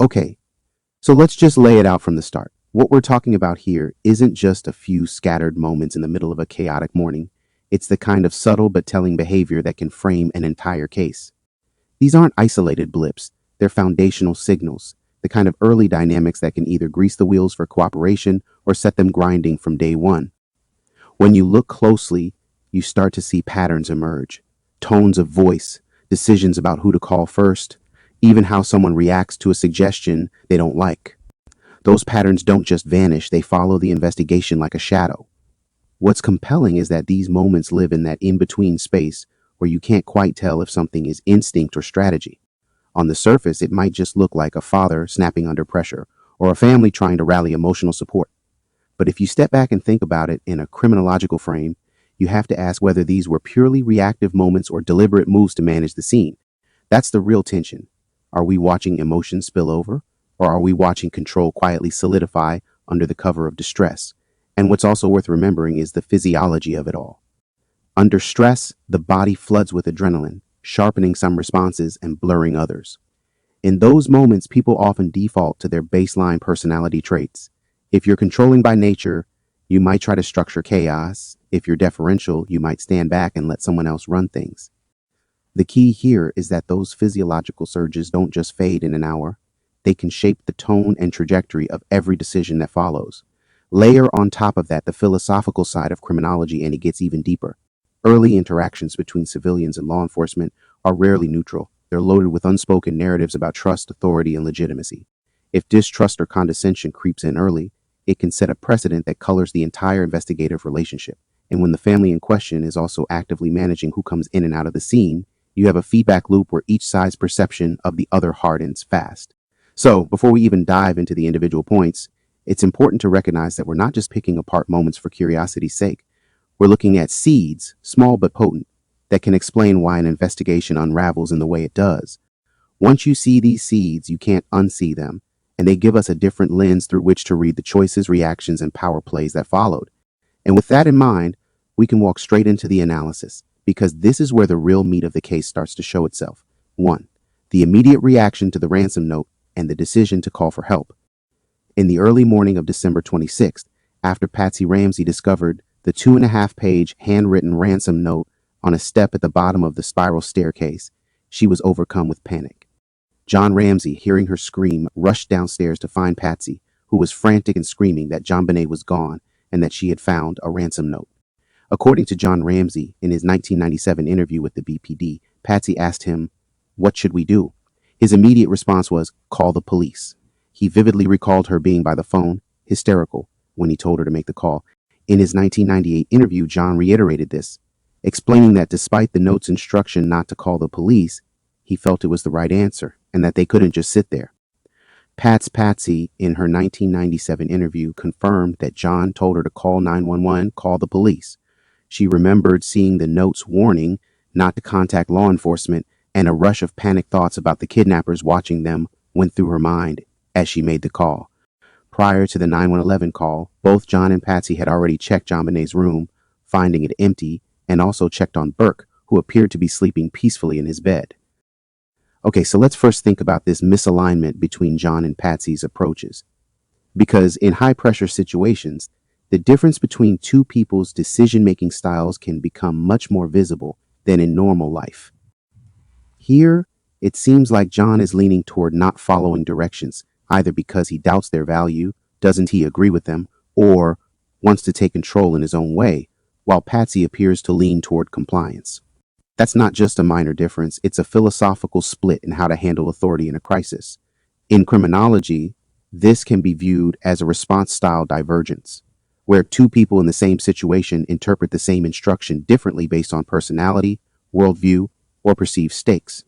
Okay, so let's just lay it out from the start. What we're talking about here isn't just a few scattered moments in the middle of a chaotic morning. It's the kind of subtle but telling behavior that can frame an entire case. These aren't isolated blips, they're foundational signals, the kind of early dynamics that can either grease the wheels for cooperation or set them grinding from day one. When you look closely, you start to see patterns emerge, tones of voice, decisions about who to call first, even how someone reacts to a suggestion they don't like. Those patterns don't just vanish, they follow the investigation like a shadow. What's compelling is that these moments live in that in-between space where you can't quite tell if something is instinct or strategy. On the surface, it might just look like a father snapping under pressure or a family trying to rally emotional support. But if you step back and think about it in a criminological frame, you have to ask whether these were purely reactive moments or deliberate moves to manage the scene. That's the real tension. Are we watching emotions spill over, or are we watching control quietly solidify under the cover of distress? And what's also worth remembering is the physiology of it all. Under stress, the body floods with adrenaline, sharpening some responses and blurring others. In those moments, people often default to their baseline personality traits. If you're controlling by nature, you might try to structure chaos. If you're deferential, you might stand back and let someone else run things. The key here is that those physiological surges don't just fade in an hour. They can shape the tone and trajectory of every decision that follows. Layer on top of that the philosophical side of criminology and it gets even deeper. Early interactions between civilians and law enforcement are rarely neutral. They're loaded with unspoken narratives about trust, authority, and legitimacy. If distrust or condescension creeps in early, it can set a precedent that colors the entire investigative relationship. And when the family in question is also actively managing who comes in and out of the scene, you have a feedback loop where each side's perception of the other hardens fast. So, before we even dive into the individual points, it's important to recognize that we're not just picking apart moments for curiosity's sake. We're looking at seeds, small but potent, that can explain why an investigation unravels in the way it does. Once you see these seeds, you can't unsee them, and they give us a different lens through which to read the choices, reactions, and power plays that followed. And with that in mind, we can walk straight into the analysis, because this is where the real meat of the case starts to show itself. 1. The immediate reaction to the ransom note and the decision to call for help. In the early morning of December 26th, after Patsy Ramsey discovered the 2.5-page handwritten ransom note on a step at the bottom of the spiral staircase, she was overcome with panic. John Ramsey, hearing her scream, rushed downstairs to find Patsy, who was frantic and screaming that JonBenet was gone and that she had found a ransom note. According to John Ramsey, in his 1997 interview with the BPD, Patsy asked him, "What should we do?" His immediate response was, "Call the police." He vividly recalled her being by the phone, hysterical, when he told her to make the call. In his 1998 interview, John reiterated this, explaining that despite the note's instruction not to call the police, he felt it was the right answer and that they couldn't just sit there. Patsy, in her 1997 interview, confirmed that John told her to call 911, call the police. She remembered seeing the note's warning not to contact law enforcement, and a rush of panic thoughts about the kidnappers watching them went through her mind as she made the call. Prior to the 911 call, both John and Patsy had already checked JonBenet's room, finding it empty, and also checked on Burke, who appeared to be sleeping peacefully in his bed. Okay, so let's first think about this misalignment between John and Patsy's approaches. Because in high-pressure situations, the difference between two people's decision-making styles can become much more visible than in normal life. Here, it seems like John is leaning toward not following directions, either because he doubts their value, doesn't he agree with them, or wants to take control in his own way, while Patsy appears to lean toward compliance. That's not just a minor difference, it's a philosophical split in how to handle authority in a crisis. In criminology, this can be viewed as a response-style divergence, where two people in the same situation interpret the same instruction differently based on personality, worldview, or perceived stakes.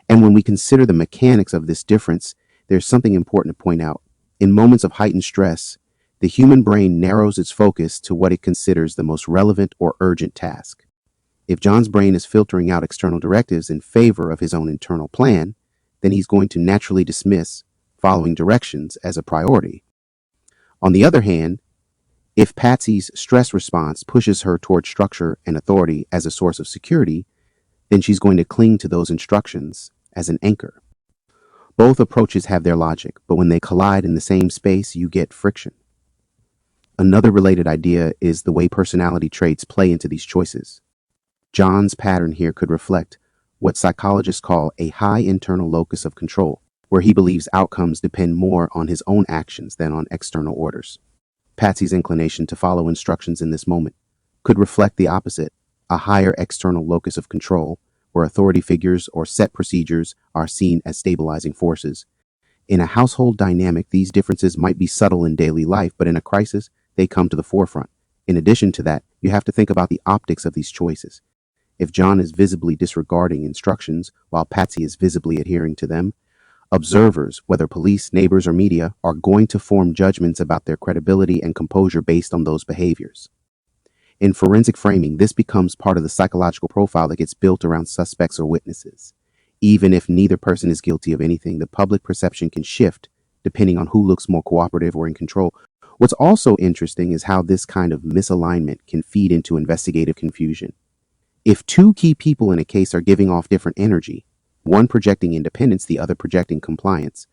And when we consider the mechanics of this difference, there's something important to point out. In moments of heightened stress, the human brain narrows its focus to what it considers the most relevant or urgent task. If John's brain is filtering out external directives in favor of his own internal plan, then he's going to naturally dismiss following directions as a priority. On the other hand, if Patsy's stress response pushes her toward structure and authority as a source of security, then she's going to cling to those instructions as an anchor. Both approaches have their logic, but when they collide in the same space, you get friction. Another related idea is the way personality traits play into these choices. John's pattern here could reflect what psychologists call a high internal locus of control, where he believes outcomes depend more on his own actions than on external orders. Patsy's inclination to follow instructions in this moment could reflect the opposite, a higher external locus of control, where authority figures or set procedures are seen as stabilizing forces. In a household dynamic, these differences might be subtle in daily life, but in a crisis, they come to the forefront. In addition to that, you have to think about the optics of these choices. If John is visibly disregarding instructions while Patsy is visibly adhering to them, observers, whether police, neighbors, or media, are going to form judgments about their credibility and composure based on those behaviors. In forensic framing, this becomes part of the psychological profile that gets built around suspects or witnesses. Even if neither person is guilty of anything, the public perception can shift depending on who looks more cooperative or in control. What's also interesting is how this kind of misalignment can feed into investigative confusion. If two key people in a case are giving off different energy, one projecting independence, the other projecting compliance,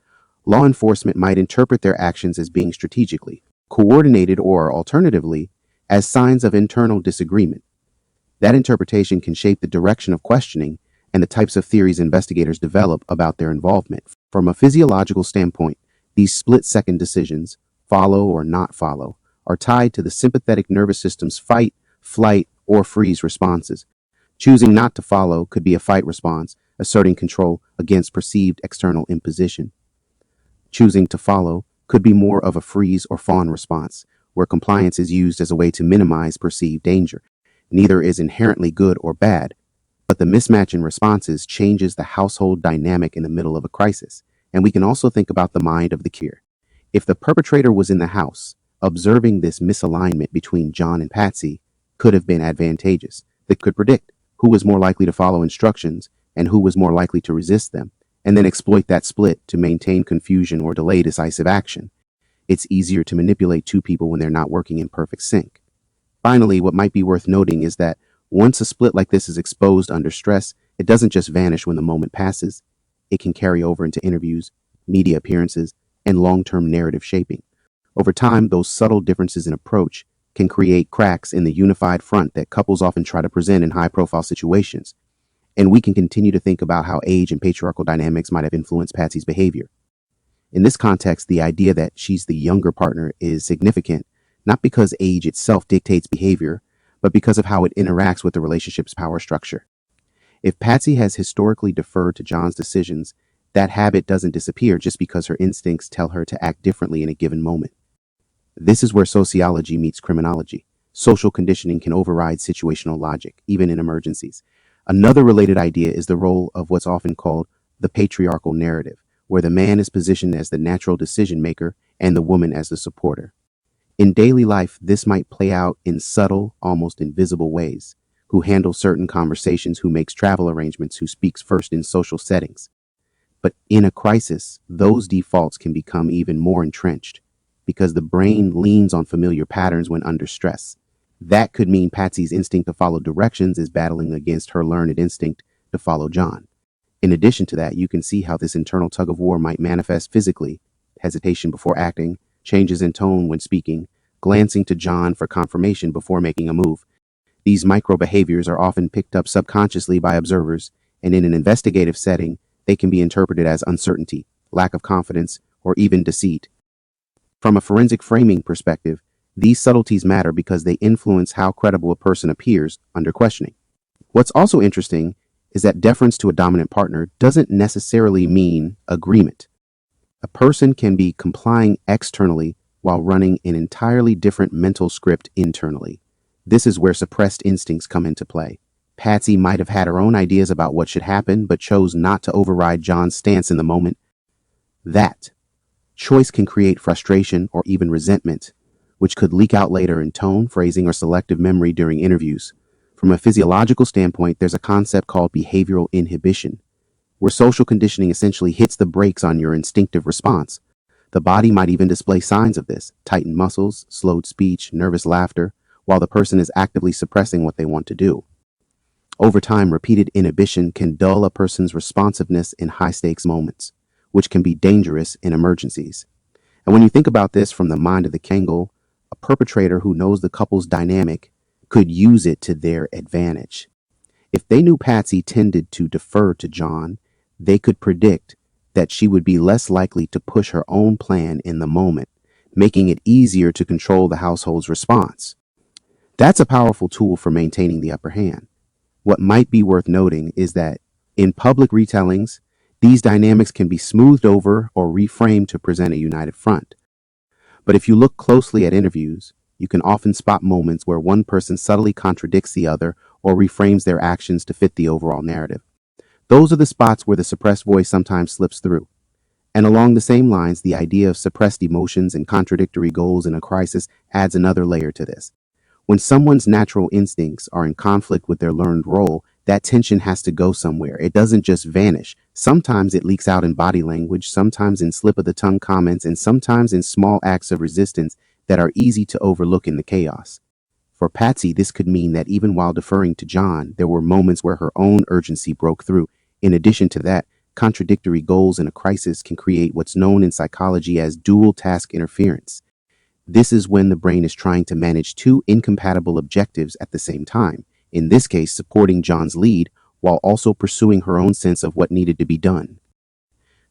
law enforcement might interpret their actions as being strategically coordinated or, alternatively, as signs of internal disagreement. That interpretation can shape the direction of questioning and the types of theories investigators develop about their involvement. From a physiological standpoint, these split-second decisions, follow or not follow, are tied to the sympathetic nervous system's fight, flight, or freeze responses. Choosing not to follow could be a fight response, asserting control against perceived external imposition. Choosing to follow could be more of a freeze or fawn response, where compliance is used as a way to minimize perceived danger. Neither is inherently good or bad, but the mismatch in responses changes the household dynamic in the middle of a crisis. And we can also think about the mind of the killer. If the perpetrator was in the house, observing this misalignment between John and Patsy could have been advantageous. They could predict who was more likely to follow instructions and who was more likely to resist them, and then exploit that split to maintain confusion or delay decisive action. It's easier to manipulate two people when they're not working in perfect sync. Finally, what might be worth noting is that once a split like this is exposed under stress, it doesn't just vanish when the moment passes. It can carry over into interviews, media appearances, and long-term narrative shaping. Over time, those subtle differences in approach can create cracks in the unified front that couples often try to present in high-profile situations. And we can continue to think about how age and patriarchal dynamics might have influenced Patsy's behavior. In this context, the idea that she's the younger partner is significant, not because age itself dictates behavior, but because of how it interacts with the relationship's power structure. If Patsy has historically deferred to John's decisions, that habit doesn't disappear just because her instincts tell her to act differently in a given moment. This is where sociology meets criminology. Social conditioning can override situational logic, even in emergencies. Another related idea is the role of what's often called the patriarchal narrative, where the man is positioned as the natural decision maker and the woman as the supporter. In daily life, this might play out in subtle, almost invisible ways. Who handles certain conversations, who makes travel arrangements, who speaks first in social settings. But in a crisis, those defaults can become even more entrenched because the brain leans on familiar patterns when under stress. That could mean Patsy's instinct to follow directions is battling against her learned instinct to follow John. In addition to that, you can see how this internal tug of war might manifest physically: hesitation before acting, changes in tone when speaking, glancing to John for confirmation before making a move. These micro behaviors are often picked up subconsciously by observers, and in an investigative setting, they can be interpreted as uncertainty, lack of confidence, or even deceit. From a forensic framing perspective, these subtleties matter because they influence how credible a person appears under questioning. What's also interesting is that deference to a dominant partner doesn't necessarily mean agreement. A person can be complying externally while running an entirely different mental script internally. This is where suppressed instincts come into play. Patsy might have had her own ideas about what should happen, but chose not to override John's stance in the moment. That choice can create frustration or even resentment, which could leak out later in tone, phrasing, or selective memory during interviews. From a physiological standpoint, there's a concept called behavioral inhibition, where social conditioning essentially hits the brakes on your instinctive response. The body might even display signs of this: tightened muscles, slowed speech, nervous laughter, while the person is actively suppressing what they want to do. Over time, repeated inhibition can dull a person's responsiveness in high-stakes moments. which can be dangerous in emergencies. And when you think about this from the mind of the angle, a perpetrator who knows the couple's dynamic could use it to their advantage. If they knew Patsy tended to defer to John, they could predict that she would be less likely to push her own plan in the moment, making it easier to control the household's response. That's a powerful tool for maintaining the upper hand. What might be worth noting is that in public retellings, these dynamics can be smoothed over or reframed to present a united front. But if you look closely at interviews, you can often spot moments where one person subtly contradicts the other or reframes their actions to fit the overall narrative. Those are the spots where the suppressed voice sometimes slips through. And along the same lines, the idea of suppressed emotions and contradictory goals in a crisis adds another layer to this. When someone's natural instincts are in conflict with their learned role, that tension has to go somewhere. It doesn't just vanish. Sometimes it leaks out in body language, sometimes in slip-of-the-tongue comments, and sometimes in small acts of resistance that are easy to overlook in the chaos. For Patsy, this could mean that even while deferring to John, there were moments where her own urgency broke through. In addition to that, contradictory goals in a crisis can create what's known in psychology as dual task interference. This is when the brain is trying to manage two incompatible objectives at the same time, in this case supporting John's lead while also pursuing her own sense of what needed to be done.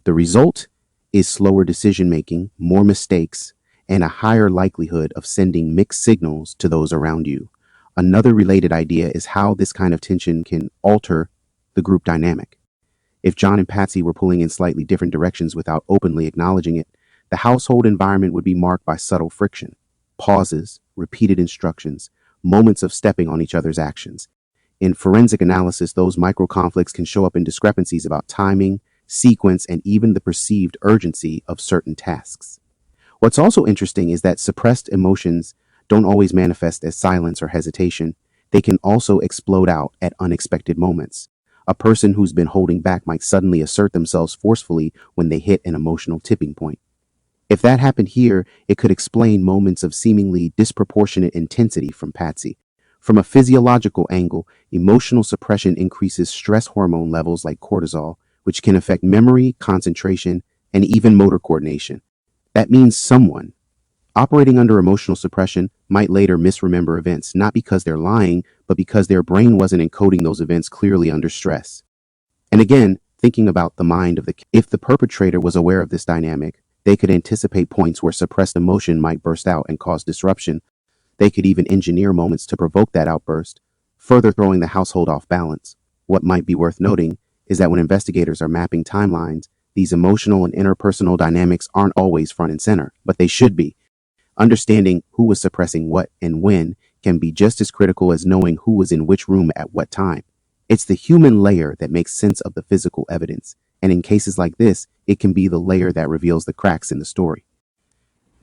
The result is slower decision-making, more mistakes, and a higher likelihood of sending mixed signals to those around you. Another related idea is how this kind of tension can alter the group dynamic. If John and Patsy were pulling in slightly different directions without openly acknowledging it, the household environment would be marked by subtle friction, pauses, repeated instructions, moments of stepping on each other's actions. In forensic analysis, those micro-conflicts can show up in discrepancies about timing, sequence, and even the perceived urgency of certain tasks. What's also interesting is that suppressed emotions don't always manifest as silence or hesitation. They can also explode out at unexpected moments. A person who's been holding back might suddenly assert themselves forcefully when they hit an emotional tipping point. If that happened here, it could explain moments of seemingly disproportionate intensity from Patsy. From a physiological angle, emotional suppression increases stress hormone levels like cortisol, which can affect memory, concentration, and even motor coordination. That means someone operating under emotional suppression might later misremember events, not because they're lying, but because their brain wasn't encoding those events clearly under stress. And again, thinking about the mind of if the perpetrator was aware of this dynamic, they could anticipate points where suppressed emotion might burst out and cause disruption. They could even engineer moments to provoke that outburst, further throwing the household off balance. What might be worth noting is that when investigators are mapping timelines, these emotional and interpersonal dynamics aren't always front and center, but they should be. Understanding who was suppressing what and when can be just as critical as knowing who was in which room at what time. It's the human layer that makes sense of the physical evidence, and in cases like this, it can be the layer that reveals the cracks in the story.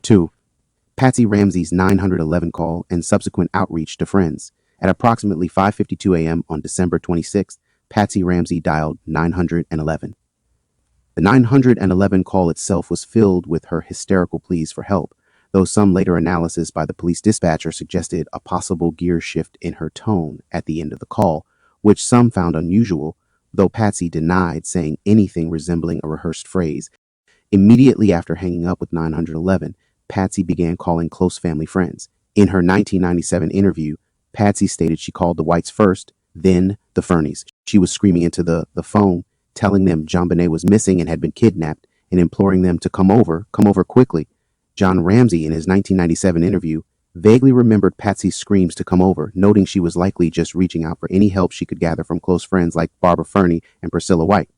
2. Patsy Ramsey's 911 call and subsequent outreach to friends. At approximately 5:52 a.m. on December 26th, Patsy Ramsey dialed 911. The 911 call itself was filled with her hysterical pleas for help, though some later analysis by the police dispatcher suggested a possible gear shift in her tone at the end of the call, which some found unusual, though Patsy denied saying anything resembling a rehearsed phrase. Immediately after hanging up with 911, Patsy began calling close family friends. In her 1997 interview, Patsy stated she called the Whites first, then the Fernies. She was screaming into the phone, telling them JonBenet was missing and had been kidnapped, and imploring them to come over quickly. John Ramsey, in his 1997 interview, vaguely remembered Patsy's screams to come over, noting she was likely just reaching out for any help she could gather from close friends like Barbara Fernie and Priscilla White.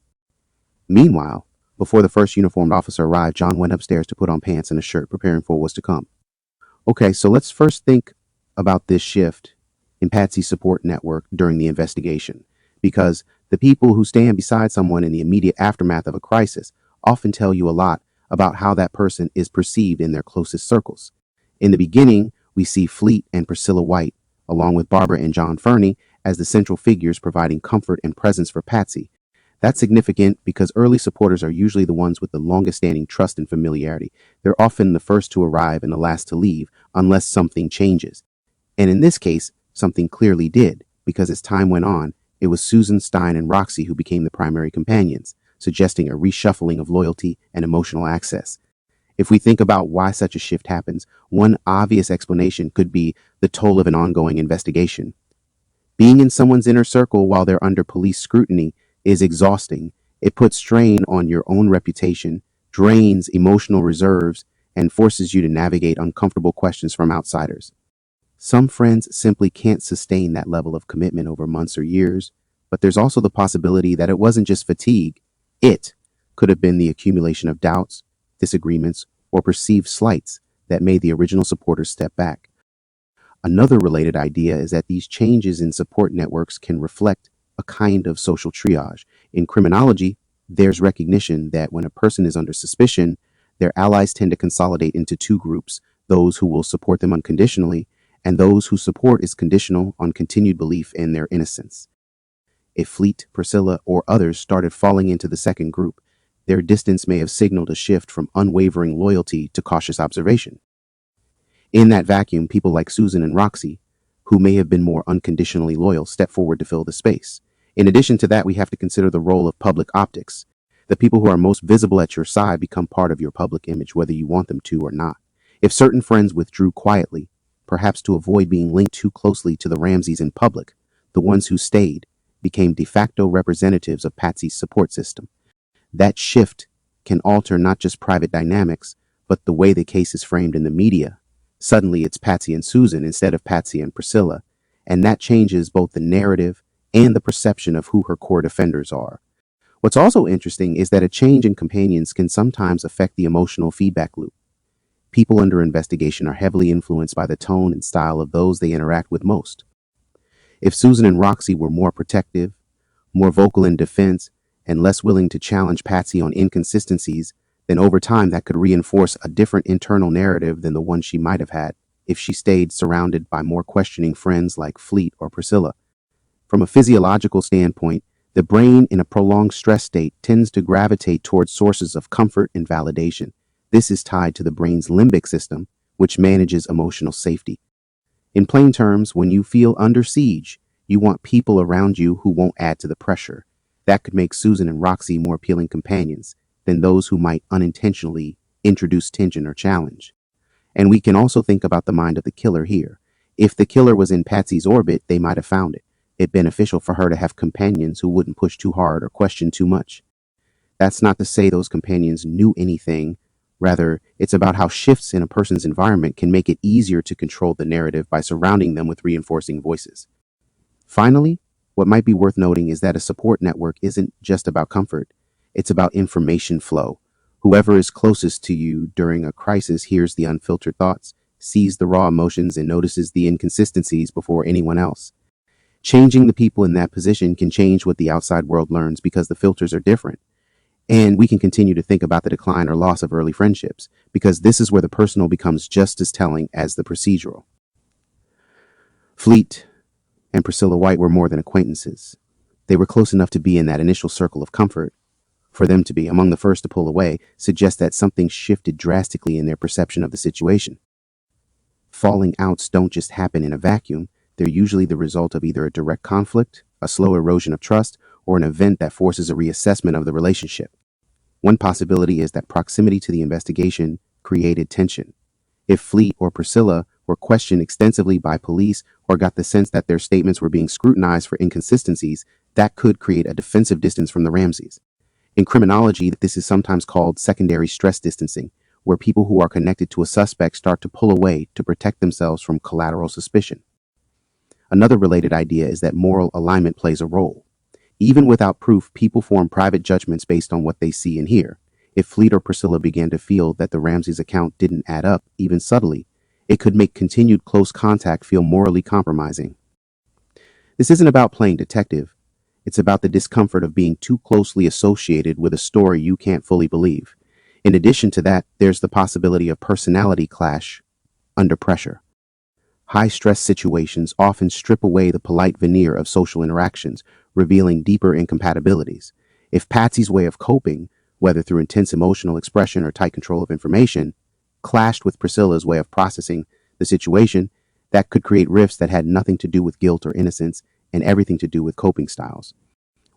Meanwhile, before the first uniformed officer arrived, John went upstairs to put on pants and a shirt, preparing for what was to come. Okay, so let's first think about this shift in Patsy's support network during the investigation, because the people who stand beside someone in the immediate aftermath of a crisis often tell you a lot about how that person is perceived in their closest circles. In the beginning, we see Fleet and Priscilla White, along with Barbara and John Fernie, as the central figures providing comfort and presence for Patsy. That's significant because early supporters are usually the ones with the longest standing trust and familiarity. They're often the first to arrive and the last to leave, unless something changes. And in this case, something clearly did, because as time went on, it was Susan, Stein, and Roxy who became the primary companions. suggesting a reshuffling of loyalty and emotional access. If we think about why such a shift happens, one obvious explanation could be the toll of an ongoing investigation. Being in someone's inner circle while they're under police scrutiny is exhausting. It puts strain on your own reputation, drains emotional reserves, and forces you to navigate uncomfortable questions from outsiders. Some friends simply can't sustain that level of commitment over months or years, but there's also the possibility that it wasn't just fatigue. It could have been the accumulation of doubts, disagreements, or perceived slights that made the original supporters step back. Another related idea is that these changes in support networks can reflect a kind of social triage. In criminology, there's recognition that when a person is under suspicion, their allies tend to consolidate into two groups: those who will support them unconditionally and those whose support is conditional on continued belief in their innocence. If Fleet, Priscilla, or others started falling into the second group, their distance may have signaled a shift from unwavering loyalty to cautious observation. In that vacuum, people like Susan and Roxy, who may have been more unconditionally loyal, step forward to fill the space. In addition to that, we have to consider the role of public optics. The people who are most visible at your side become part of your public image, whether you want them to or not. If certain friends withdrew quietly, perhaps to avoid being linked too closely to the Ramseys in public, the ones who stayed became de facto representatives of Patsy's support system. That shift can alter not just private dynamics, but the way the case is framed in the media. Suddenly it's Patsy and Susan instead of Patsy and Priscilla, and that changes both the narrative and the perception of who her core defenders are. What's also interesting is that a change in companions can sometimes affect the emotional feedback loop. People under investigation are heavily influenced by the tone and style of those they interact with most. If Susan and Roxy were more protective, more vocal in defense, and less willing to challenge Patsy on inconsistencies, then over time that could reinforce a different internal narrative than the one she might have had if she stayed surrounded by more questioning friends like Fleet or Priscilla. From a physiological standpoint, the brain in a prolonged stress state tends to gravitate towards sources of comfort and validation. This is tied to the brain's limbic system, which manages emotional safety. In plain terms, when you feel under siege, you want people around you who won't add to the pressure. That could make Susan and Roxy more appealing companions than those who might unintentionally introduce tension or challenge. And we can also think about the mind of the killer here. If the killer was in Patsy's orbit, they might have found it beneficial for her to have companions who wouldn't push too hard or question too much. That's not to say those companions knew anything. Rather, it's about how shifts in a person's environment can make it easier to control the narrative by surrounding them with reinforcing voices. Finally, what might be worth noting is that a support network isn't just about comfort. It's about information flow. Whoever is closest to you during a crisis hears the unfiltered thoughts, sees the raw emotions, and notices the inconsistencies before anyone else. Changing the people in that position can change what the outside world learns because the filters are different. And we can continue to think about the decline or loss of early friendships, because this is where the personal becomes just as telling as the procedural. Fleet and Priscilla White were more than acquaintances. They were close enough to be in that initial circle of comfort. For them to be among the first to pull away suggests that something shifted drastically in their perception of the situation. Falling outs don't just happen in a vacuum. They're usually the result of either a direct conflict, a slow erosion of trust, or an event that forces a reassessment of the relationship. One possibility is that proximity to the investigation created tension. If Fleet or Priscilla were questioned extensively by police or got the sense that their statements were being scrutinized for inconsistencies, that could create a defensive distance from the Ramseys. In criminology, this is sometimes called secondary stress distancing, where people who are connected to a suspect start to pull away to protect themselves from collateral suspicion. Another related idea is that moral alignment plays a role. Even without proof, people form private judgments based on what they see and hear. If Fleet or Priscilla began to feel that the Ramseys' account didn't add up, even subtly, it could make continued close contact feel morally compromising. This isn't about playing detective. It's about the discomfort of being too closely associated with a story you can't fully believe. In addition to that, there's the possibility of personality clash under pressure. High-stress situations often strip away the polite veneer of social interactions, revealing deeper incompatibilities. If Patsy's way of coping, whether through intense emotional expression or tight control of information, clashed with Priscilla's way of processing the situation, that could create rifts that had nothing to do with guilt or innocence and everything to do with coping styles.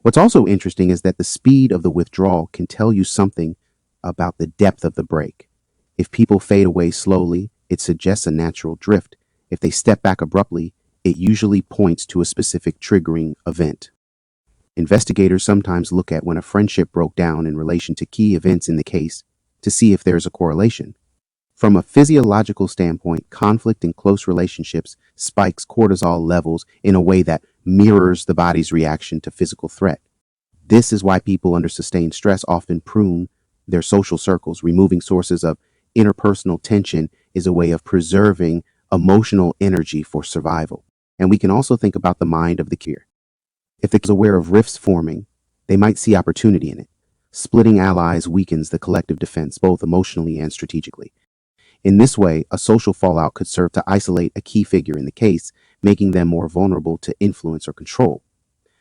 What's also interesting is that the speed of the withdrawal can tell you something about the depth of the break. If people fade away slowly, it suggests a natural drift. If they step back abruptly, it usually points to a specific triggering event. Investigators sometimes look at when a friendship broke down in relation to key events in the case to see if there's a correlation. From a physiological standpoint, conflict in close relationships spikes cortisol levels in a way that mirrors the body's reaction to physical threat. This is why people under sustained stress often prune their social circles. Removing sources of interpersonal tension is a way of preserving emotional energy for survival. And we can also think about the mind of the killer. If they're aware of rifts forming, they might see opportunity in it. Splitting allies weakens the collective defense, both emotionally and strategically. In this way, a social fallout could serve to isolate a key figure in the case, making them more vulnerable to influence or control.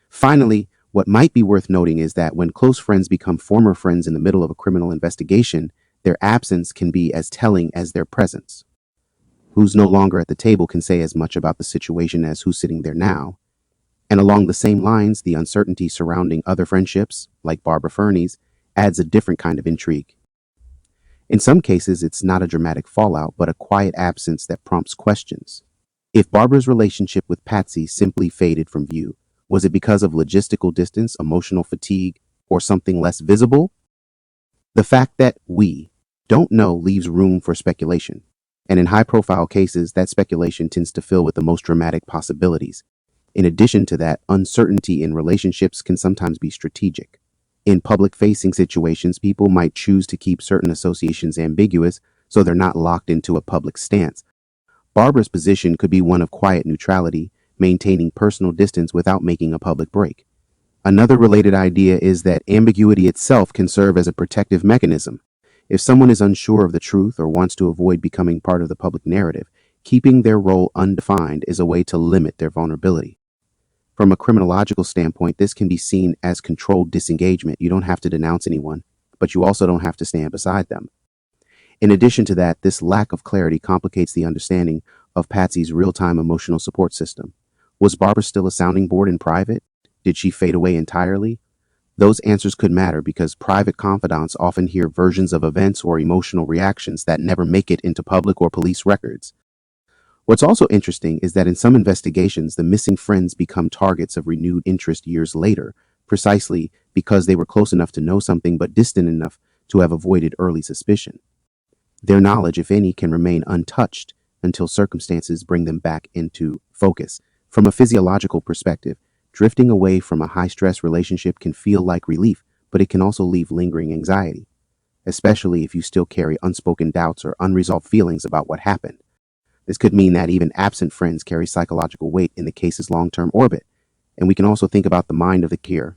Finally, what might be worth noting is that when close friends become former friends in the middle of a criminal investigation, their absence can be as telling as their presence. Who's no longer at the table can say as much about the situation as who's sitting there now. And along the same lines, the uncertainty surrounding other friendships, like Barbara Fernie's, adds a different kind of intrigue. In some cases, it's not a dramatic fallout, but a quiet absence that prompts questions. If Barbara's relationship with Patsy simply faded from view, was it because of logistical distance, emotional fatigue, or something less visible? The fact that we don't know leaves room for speculation. And in high-profile cases, that speculation tends to fill with the most dramatic possibilities. In addition to that, uncertainty in relationships can sometimes be strategic. In public-facing situations, people might choose to keep certain associations ambiguous so they're not locked into a public stance. Barbara's position could be one of quiet neutrality, maintaining personal distance without making a public break. Another related idea is that ambiguity itself can serve as a protective mechanism. If someone is unsure of the truth or wants to avoid becoming part of the public narrative, keeping their role undefined is a way to limit their vulnerability. From a criminological standpoint, this can be seen as controlled disengagement. You don't have to denounce anyone, but you also don't have to stand beside them. In addition to that, this lack of clarity complicates the understanding of Patsy's real-time emotional support system. Was Barbara still a sounding board in private? Did she fade away entirely? Those answers could matter because private confidants often hear versions of events or emotional reactions that never make it into public or police records. What's also interesting is that in some investigations, the missing friends become targets of renewed interest years later, precisely because they were close enough to know something but distant enough to have avoided early suspicion. Their knowledge, if any, can remain untouched until circumstances bring them back into focus. From a physiological perspective, drifting away from a high-stress relationship can feel like relief, but it can also leave lingering anxiety, especially if you still carry unspoken doubts or unresolved feelings about what happened. This could mean that even absent friends carry psychological weight in the case's long-term orbit. And we can also think about the mind of the killer.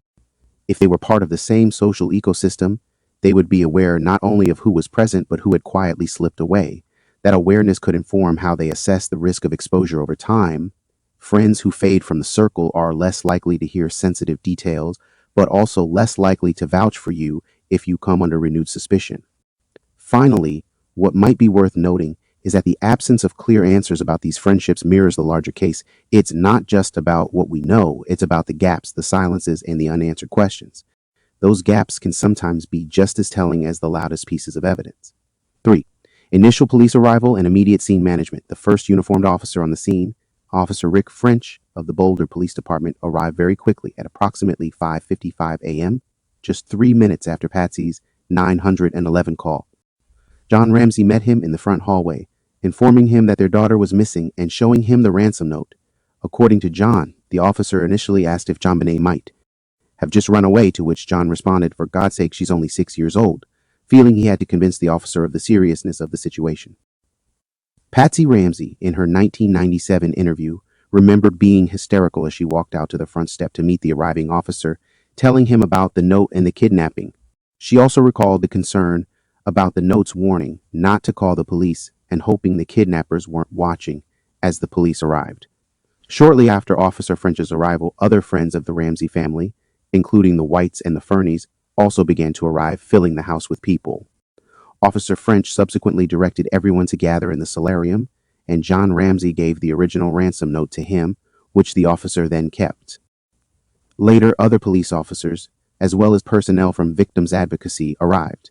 If they were part of the same social ecosystem, they would be aware not only of who was present, but who had quietly slipped away. That awareness could inform how they assess the risk of exposure over time. Friends who fade from the circle are less likely to hear sensitive details, but also less likely to vouch for you if you come under renewed suspicion. Finally, what might be worth noting is that the absence of clear answers about these friendships mirrors the larger case. It's not just about what we know, it's about the gaps, the silences, and the unanswered questions. Those gaps can sometimes be just as telling as the loudest pieces of evidence. 3. Initial police arrival and immediate scene management. The first uniformed officer on the scene, Officer Rick French of the Boulder Police Department, arrived very quickly at approximately 5:55 a.m., just 3 minutes after Patsy's 911 call. John Ramsey met him in the front hallway, informing him that their daughter was missing and showing him the ransom note. According to John, the officer initially asked if JonBenet might have just run away, to which John responded, "For God's sake, she's only 6 years old," feeling he had to convince the officer of the seriousness of the situation. Patsy Ramsey, in her 1997 interview, remembered being hysterical as she walked out to the front step to meet the arriving officer, telling him about the note and the kidnapping. She also recalled the concern about the note's warning not to call the police and hoping the kidnappers weren't watching as the police arrived. Shortly after Officer French's arrival, other friends of the Ramsey family, including the Whites and the Fernies, also began to arrive, filling the house with people. Officer French subsequently directed everyone to gather in the solarium, and John Ramsey gave the original ransom note to him, which the officer then kept. Later, other police officers, as well as personnel from victims advocacy, arrived.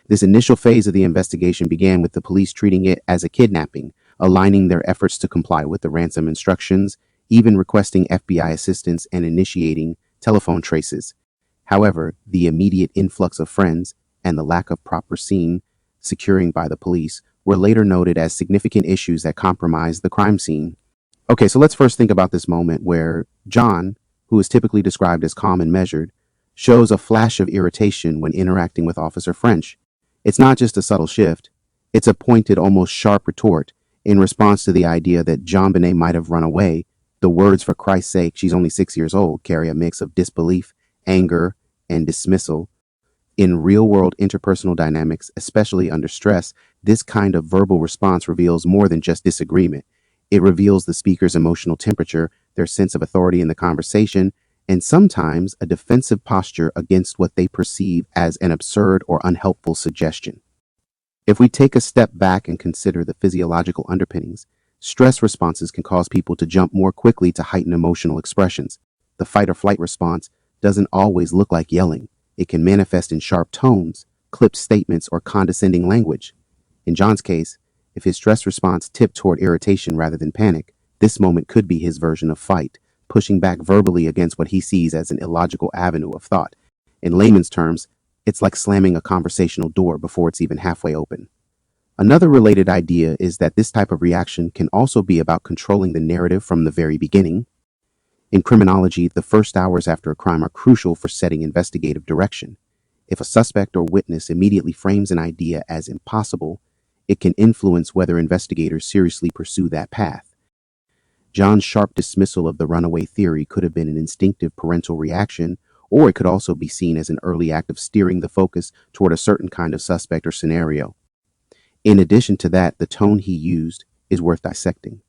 This initial phase of the investigation began with the police treating it as a kidnapping, aligning their efforts to comply with the ransom instructions, even requesting FBI assistance and initiating telephone traces. However, the immediate influx of friends and the lack of proper scene securing by the police were later noted as significant issues that compromised the crime scene. Okay, so let's first think about this moment where John, who is typically described as calm and measured, shows a flash of irritation when interacting with Officer French. It's not just a subtle shift, it's a pointed, almost sharp retort in response to the idea that JonBenet might have run away. The words, "for Christ's sake, she's only 6 years old," carry a mix of disbelief, anger, and dismissal. In real-world interpersonal dynamics, especially under stress, this kind of verbal response reveals more than just disagreement. It reveals the speaker's emotional temperature, their sense of authority in the conversation, and sometimes a defensive posture against what they perceive as an absurd or unhelpful suggestion. If we take a step back and consider the physiological underpinnings, stress responses can cause people to jump more quickly to heighten emotional expressions. The fight or flight response doesn't always look like yelling. It can manifest in sharp tones, clipped statements, or condescending language. In John's case, if his stress response tipped toward irritation rather than panic, this moment could be his version of fight, pushing back verbally against what he sees as an illogical avenue of thought. In layman's terms, it's like slamming a conversational door before it's even halfway open. Another related idea is that this type of reaction can also be about controlling the narrative from the very beginning. In criminology, the first hours after a crime are crucial for setting investigative direction. If a suspect or witness immediately frames an idea as impossible, it can influence whether investigators seriously pursue that path. John's sharp dismissal of the runaway theory could have been an instinctive parental reaction, or it could also be seen as an early act of steering the focus toward a certain kind of suspect or scenario. In addition to that, the tone he used is worth dissecting.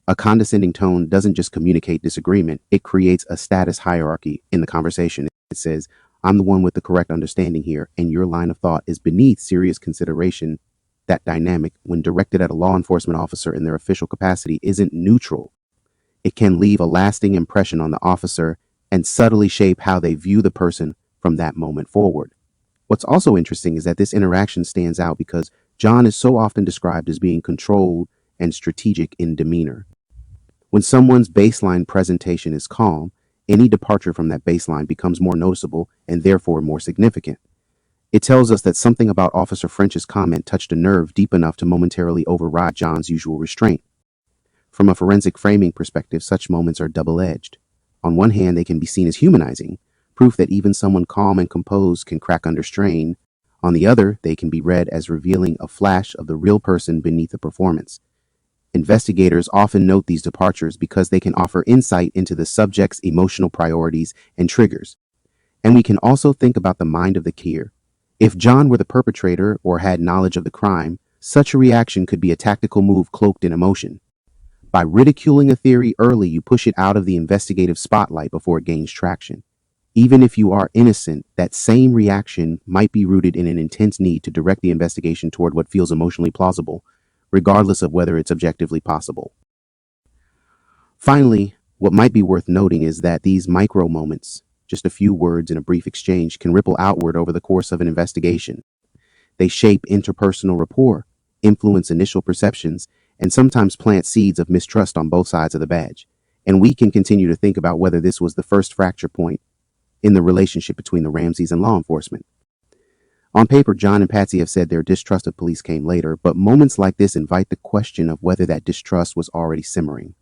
A condescending tone doesn't just communicate disagreement, it creates a status hierarchy in the conversation. It says, "I'm the one with the correct understanding here, and your line of thought is beneath serious consideration." That dynamic, when directed at a law enforcement officer in their official capacity, isn't neutral. It can leave a lasting impression on the officer and subtly shape how they view the person from that moment forward. What's also interesting is that this interaction stands out because John is so often described as being controlled and strategic in demeanor. When someone's baseline presentation is calm, any departure from that baseline becomes more noticeable and therefore more significant. It tells us that something about Officer French's comment touched a nerve deep enough to momentarily override John's usual restraint. From a forensic framing perspective, such moments are double-edged. On one hand, they can be seen as humanizing, proof that even someone calm and composed can crack under strain. On the other, they can be read as revealing a flash of the real person beneath the performance. Investigators often note these departures because they can offer insight into the subject's emotional priorities and triggers. And we can also think about the mind of the killer. If John were the perpetrator or had knowledge of the crime, such a reaction could be a tactical move cloaked in emotion. By ridiculing a theory early, you push it out of the investigative spotlight before it gains traction. Even if you are innocent, that same reaction might be rooted in an intense need to direct the investigation toward what feels emotionally plausible, regardless of whether it's objectively possible. Finally, what might be worth noting is that these micro moments, just a few words in a brief exchange, can ripple outward over the course of an investigation. They shape interpersonal rapport, influence initial perceptions, and sometimes plant seeds of mistrust on both sides of the badge. And we can continue to think about whether this was the first fracture point in the relationship between the Ramseys and law enforcement. On paper, John and Patsy have said their distrust of police came later, but moments like this invite the question of whether that distrust was already simmering.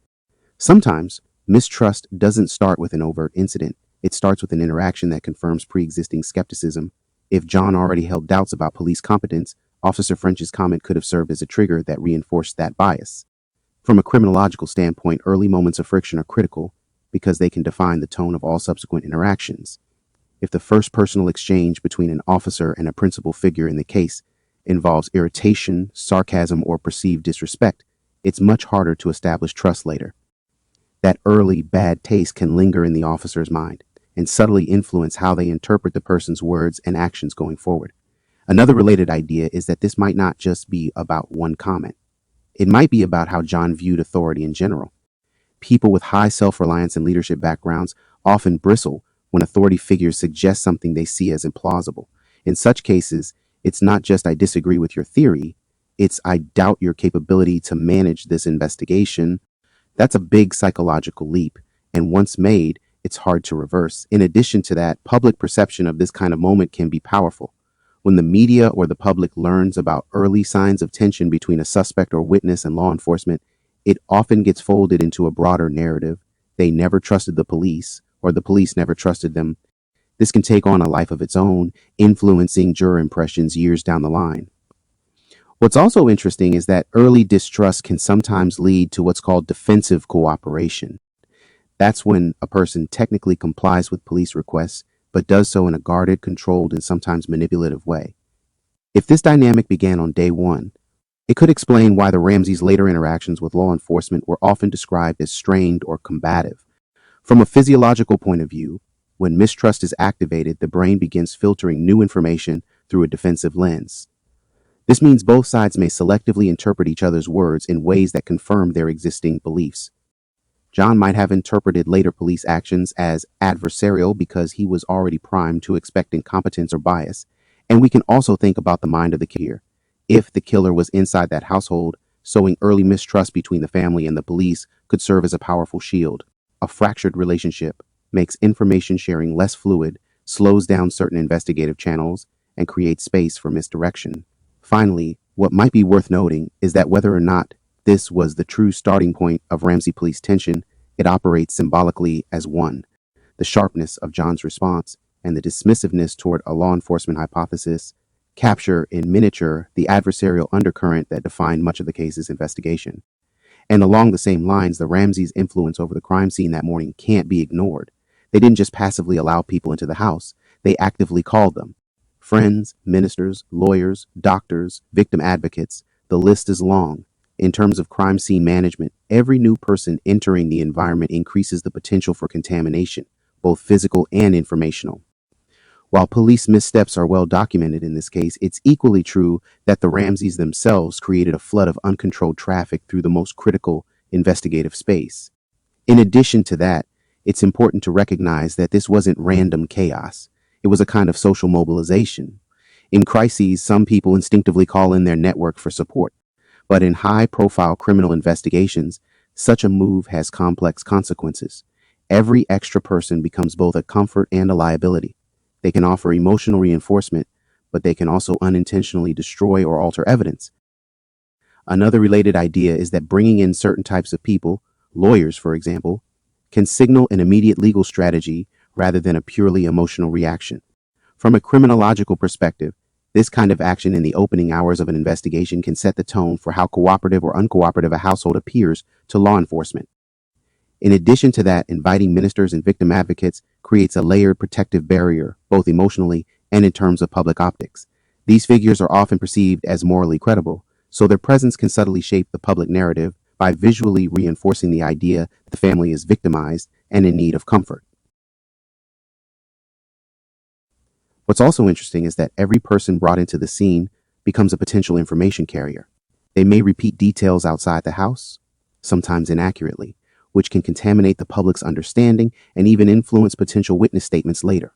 Sometimes, mistrust doesn't start with an overt incident. It starts with an interaction that confirms pre-existing skepticism. If John already held doubts about police competence, Officer French's comment could have served as a trigger that reinforced that bias. From a criminological standpoint, early moments of friction are critical because they can define the tone of all subsequent interactions. If the first personal exchange between an officer and a principal figure in the case involves irritation, sarcasm, or perceived disrespect, it's much harder to establish trust later. That early bad taste can linger in the officer's mind and subtly influence how they interpret the person's words and actions going forward. Another related idea is that this might not just be about one comment. It might be about how John viewed authority in general. People with high self-reliance and leadership backgrounds often bristle when authority figures suggest something they see as implausible. In such cases, it's not just I disagree with your theory, it's I doubt your capability to manage this investigation. That's a big psychological leap, and once made, it's hard to reverse. In addition to that, public perception of this kind of moment can be powerful. When the media or the public learns about early signs of tension between a suspect or witness and law enforcement, it often gets folded into a broader narrative. They never trusted the police, or the police never trusted them. This can take on a life of its own, influencing juror impressions years down the line. What's also interesting is that early distrust can sometimes lead to what's called defensive cooperation. That's when a person technically complies with police requests, but does so in a guarded, controlled, and sometimes manipulative way. If this dynamic began on day one, it could explain why the Ramseys' later interactions with law enforcement were often described as strained or combative. From a physiological point of view, when mistrust is activated, the brain begins filtering new information through a defensive lens. This means both sides may selectively interpret each other's words in ways that confirm their existing beliefs. John might have interpreted later police actions as adversarial because he was already primed to expect incompetence or bias. And we can also think about the mind of the killer. If the killer was inside that household, sowing early mistrust between the family and the police could serve as a powerful shield. A fractured relationship makes information sharing less fluid, slows down certain investigative channels, and creates space for misdirection. Finally, what might be worth noting is that whether or not this was the true starting point of Ramsey police tension, it operates symbolically as one. The sharpness of John's response and the dismissiveness toward a law enforcement hypothesis capture in miniature the adversarial undercurrent that defined much of the case's investigation. And along the same lines, the Ramseys' influence over the crime scene that morning can't be ignored. They didn't just passively allow people into the house, they actively called them. Friends, ministers, lawyers, doctors, victim advocates, the list is long. In terms of crime scene management, every new person entering the environment increases the potential for contamination, both physical and informational. While police missteps are well documented in this case, it's equally true that the Ramseys themselves created a flood of uncontrolled traffic through the most critical investigative space. In addition to that, it's important to recognize that this wasn't random chaos. It was a kind of social mobilization. In crises, some people instinctively call in their network for support. But in high-profile criminal investigations, such a move has complex consequences. Every extra person becomes both a comfort and a liability. They can offer emotional reinforcement, but they can also unintentionally destroy or alter evidence. Another related idea is that bringing in certain types of people, lawyers for example, can signal an immediate legal strategy rather than a purely emotional reaction. From a criminological perspective, this kind of action in the opening hours of an investigation can set the tone for how cooperative or uncooperative a household appears to law enforcement. In addition to that, inviting ministers and victim advocates creates a layered protective barrier, both emotionally and in terms of public optics. These figures are often perceived as morally credible, so their presence can subtly shape the public narrative by visually reinforcing the idea that the family is victimized and in need of comfort. What's also interesting is that every person brought into the scene becomes a potential information carrier. They may repeat details outside the house, sometimes inaccurately, which can contaminate the public's understanding and even influence potential witness statements later.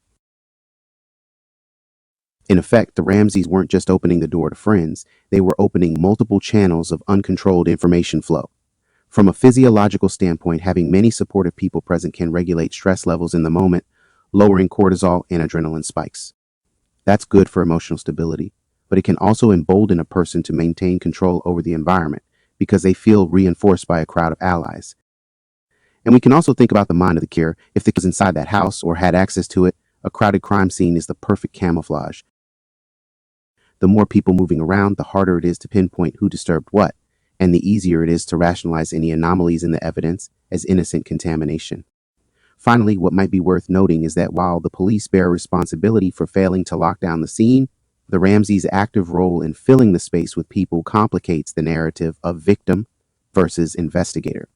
In effect, the Ramseys weren't just opening the door to friends, they were opening multiple channels of uncontrolled information flow. From a physiological standpoint, having many supportive people present can regulate stress levels in the moment, lowering cortisol and adrenaline spikes. That's good for emotional stability, but it can also embolden a person to maintain control over the environment because they feel reinforced by a crowd of allies. And we can also think about the mind of the killer. If the killer was inside that house or had access to it, a crowded crime scene is the perfect camouflage. The more people moving around, the harder it is to pinpoint who disturbed what, and the easier it is to rationalize any anomalies in the evidence as innocent contamination. Finally, what might be worth noting is that while the police bear responsibility for failing to lock down the scene, the Ramseys' active role in filling the space with people complicates the narrative of victim versus investigator.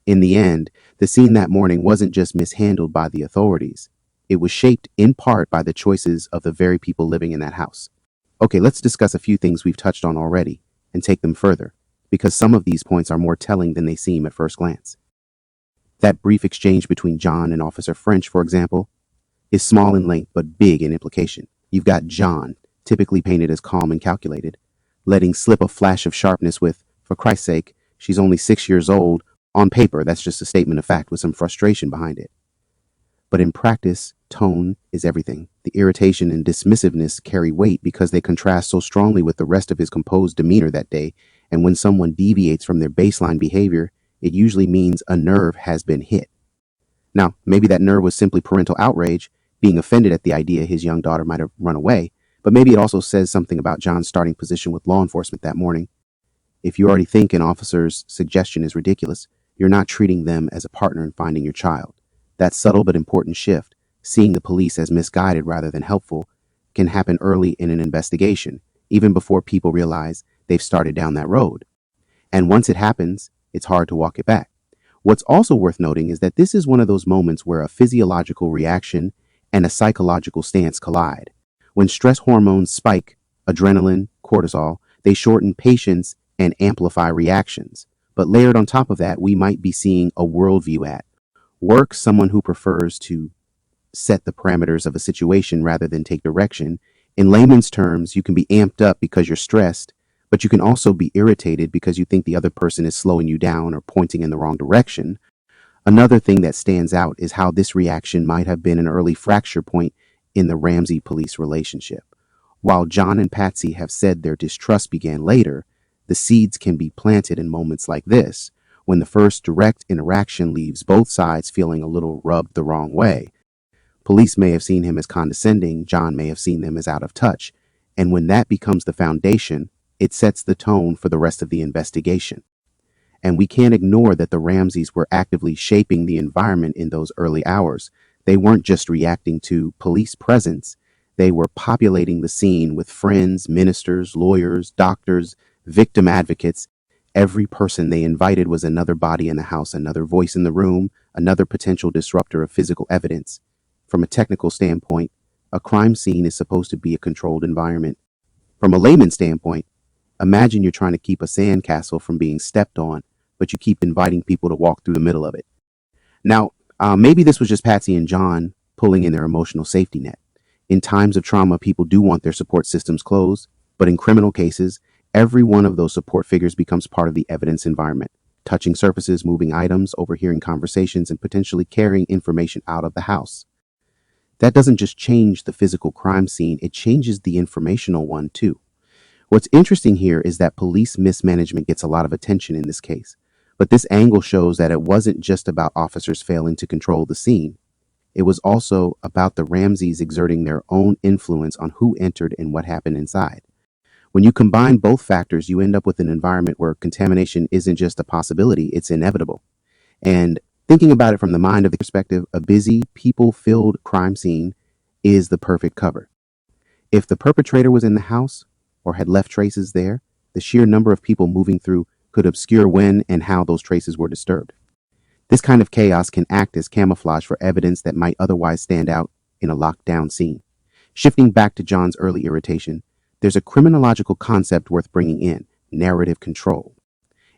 In the end, the scene that morning wasn't just mishandled by the authorities. It was shaped in part by the choices of the very people living in that house. Okay, let's discuss a few things we've touched on already and take them further, because some of these points are more telling than they seem at first glance. That brief exchange between John and Officer French, for example, is small in length but big in implication. You've got John, typically painted as calm and calculated, letting slip a flash of sharpness with, "For Christ's sake, she's only 6 years old." On paper, that's just a statement of fact with some frustration behind it. But in practice, tone is everything. The irritation and dismissiveness carry weight because they contrast so strongly with the rest of his composed demeanor that day, and when someone deviates from their baseline behavior, it usually means a nerve has been hit. Now, maybe that nerve was simply parental outrage, being offended at the idea his young daughter might have run away, but maybe it also says something about John's starting position with law enforcement that morning. If you already think an officer's suggestion is ridiculous, you're not treating them as a partner in finding your child. That subtle but important shift, seeing the police as misguided rather than helpful, can happen early in an investigation, even before people realize they've started down that road. And once it happens, it's hard to walk it back. What's also worth noting is that this is one of those moments where a physiological reaction and a psychological stance collide. When stress hormones spike, adrenaline, cortisol, they shorten patience and amplify reactions. But layered on top of that, we might be seeing a worldview at work, someone who prefers to set the parameters of a situation rather than take direction. In layman's terms, you can be amped up because you're stressed, but you can also be irritated because you think the other person is slowing you down or pointing in the wrong direction. Another thing that stands out is how this reaction might have been an early fracture point in the Ramsey police relationship. While John and Patsy have said their distrust began later, the seeds can be planted in moments like this, when the first direct interaction leaves both sides feeling a little rubbed the wrong way. Police may have seen him as condescending, John may have seen them as out of touch, and when that becomes the foundation, it sets the tone for the rest of the investigation. And we can't ignore that the Ramseys were actively shaping the environment in those early hours. They weren't just reacting to police presence, they were populating the scene with friends, ministers, lawyers, doctors, victim advocates. Every person they invited was another body in the house, another voice in the room, another potential disruptor of physical evidence. From a technical standpoint, a crime scene is supposed to be a controlled environment. From a layman's standpoint, imagine you're trying to keep a sandcastle from being stepped on, but you keep inviting people to walk through the middle of it. Now, maybe this was just Patsy and John pulling in their emotional safety net. In times of trauma, people do want their support systems closed, but in criminal cases, every one of those support figures becomes part of the evidence environment, touching surfaces, moving items, overhearing conversations, and potentially carrying information out of the house. That doesn't just change the physical crime scene, it changes the informational one too. What's interesting here is that police mismanagement gets a lot of attention in this case, but this angle shows that it wasn't just about officers failing to control the scene. It was also about the Ramseys exerting their own influence on who entered and what happened inside. When you combine both factors, you end up with an environment where contamination isn't just a possibility, it's inevitable. And thinking about it from the mind of the perspective, a busy, people-filled crime scene is the perfect cover. If the perpetrator was in the house or had left traces there, the sheer number of people moving through could obscure when and how those traces were disturbed. This kind of chaos can act as camouflage for evidence that might otherwise stand out in a locked-down scene. Shifting back to John's early irritation, there's a criminological concept worth bringing in: narrative control.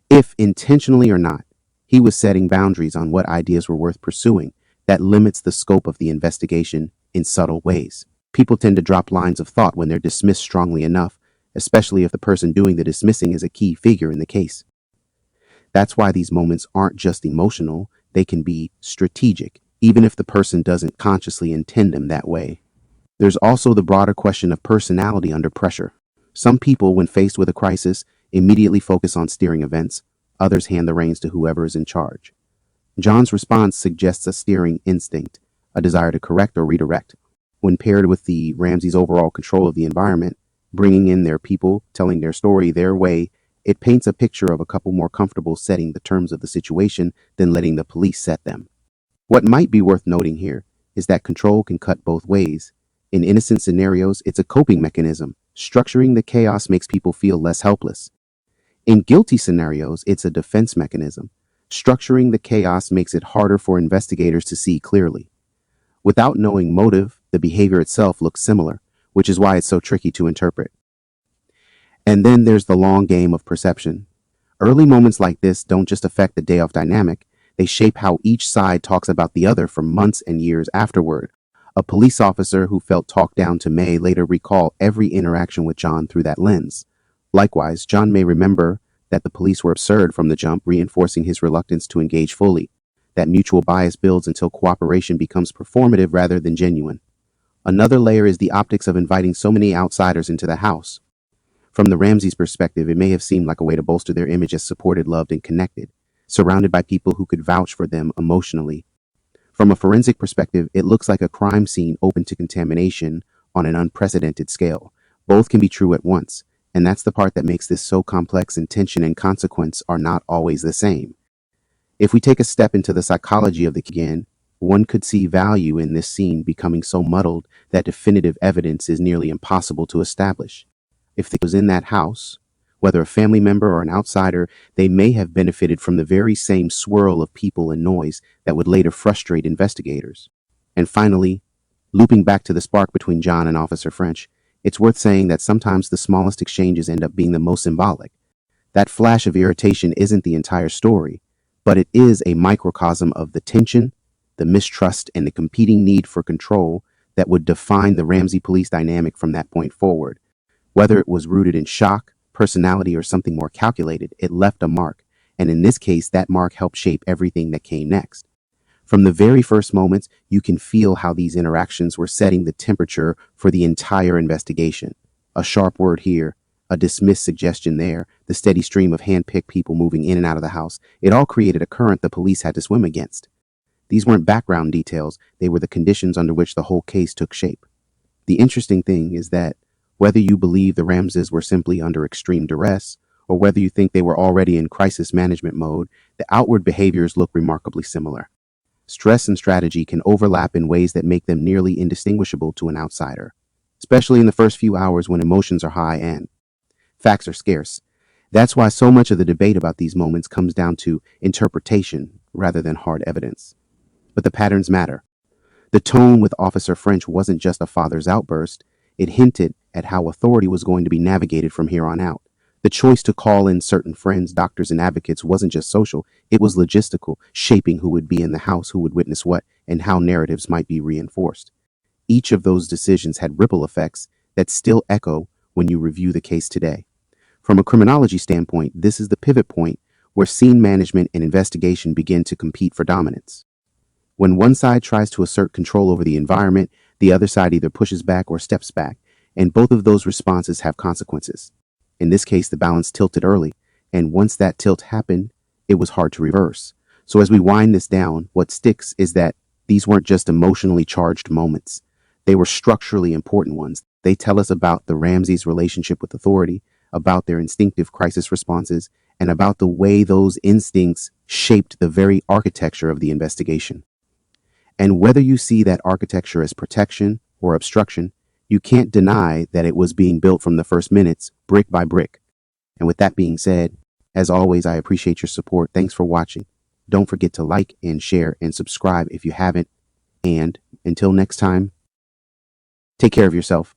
If intentionally or not, he was setting boundaries on what ideas were worth pursuing that limits the scope of the investigation in subtle ways. People tend to drop lines of thought when they're dismissed strongly enough, especially if the person doing the dismissing is a key figure in the case. That's why these moments aren't just emotional, they can be strategic, even if the person doesn't consciously intend them that way. There's also the broader question of personality under pressure. Some people, when faced with a crisis, immediately focus on steering events. Others hand the reins to whoever is in charge. John's response suggests a steering instinct, a desire to correct or redirect. When paired with the Ramseys' overall control of the environment, bringing in their people, telling their story their way, it paints a picture of a couple more comfortable setting the terms of the situation than letting the police set them. What might be worth noting here is that control can cut both ways. In innocent scenarios, it's a coping mechanism. Structuring the chaos makes people feel less helpless. In guilty scenarios, it's a defense mechanism. Structuring the chaos makes it harder for investigators to see clearly. Without knowing motive, the behavior itself looks similar, which is why it's so tricky to interpret. And then there's the long game of perception. Early moments like this don't just affect the day-off dynamic, They shape how each side talks about the other for months and years afterward. A police officer who felt talked down to may later recall every interaction with John through that lens. Likewise, John may remember that the police were absurd from the jump, reinforcing his reluctance to engage fully. That mutual bias builds until cooperation becomes performative rather than genuine. Another layer is the optics of inviting so many outsiders into the house. From the Ramseys' perspective, it may have seemed like a way to bolster their image as supported, loved, and connected, surrounded by people who could vouch for them emotionally. From a forensic perspective, it looks like a crime scene open to contamination on an unprecedented scale. Both can be true at once, and that's the part that makes this so complex. Intention and consequence are not always the same. If we take a step into the psychology of the again, one could see value in this scene becoming so muddled that definitive evidence is nearly impossible to establish. If they was in that house, whether a family member or an outsider, they may have benefited from the very same swirl of people and noise that would later frustrate investigators. And finally, looping back to the spark between John and Officer French, it's worth saying that sometimes the smallest exchanges end up being the most symbolic. That flash of irritation isn't the entire story, but it is a microcosm of the tension, the mistrust, and the competing need for control that would define the Ramsey police dynamic from that point forward. Whether it was rooted in shock, personality, or something more calculated, it left a mark, and in this case, that mark helped shape everything that came next. From the very first moments, you can feel how these interactions were setting the temperature for the entire investigation. A sharp word here, a dismissed suggestion there, the steady stream of hand-picked people moving in and out of the house, it all created a current the police had to swim against. These weren't background details, they were the conditions under which the whole case took shape. The interesting thing is that whether you believe the Ramseys were simply under extreme duress, or whether you think they were already in crisis management mode, the outward behaviors look remarkably similar. Stress and strategy can overlap in ways that make them nearly indistinguishable to an outsider, especially in the first few hours when emotions are high and facts are scarce. That's why so much of the debate about these moments comes down to interpretation rather than hard evidence. But the patterns matter. The tone with Officer French wasn't just a father's outburst, it hinted at how authority was going to be navigated from here on out. The choice to call in certain friends, doctors, and advocates wasn't just social, it was logistical, shaping who would be in the house, who would witness what, and how narratives might be reinforced. Each of those decisions had ripple effects that still echo when you review the case today. From a criminology standpoint, this is the pivot point where scene management and investigation begin to compete for dominance. When one side tries to assert control over the environment, the other side either pushes back or steps back, and both of those responses have consequences. In this case, the balance tilted early, and once that tilt happened, it was hard to reverse. So as we wind this down, what sticks is that these weren't just emotionally charged moments. They were structurally important ones. They tell us about the Ramseys' relationship with authority, about their instinctive crisis responses, and about the way those instincts shaped the very architecture of the investigation. And whether you see that architecture as protection or obstruction, you can't deny that it was being built from the first minutes, brick by brick. And with that being said, as always, I appreciate your support. Thanks for watching. Don't forget to like and share and subscribe if you haven't. And until next time, take care of yourself.